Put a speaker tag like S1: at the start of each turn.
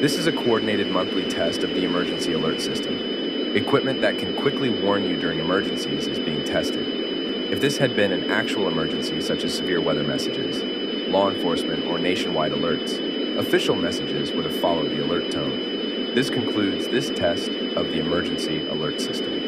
S1: This is a coordinated monthly test of the emergency alert system. Equipment that can quickly warn you during emergencies is being tested. If this had been an actual emergency, such as severe weather messages, law enforcement, or nationwide alerts, official messages would have followed the alert tone. This concludes this test of the emergency alert system.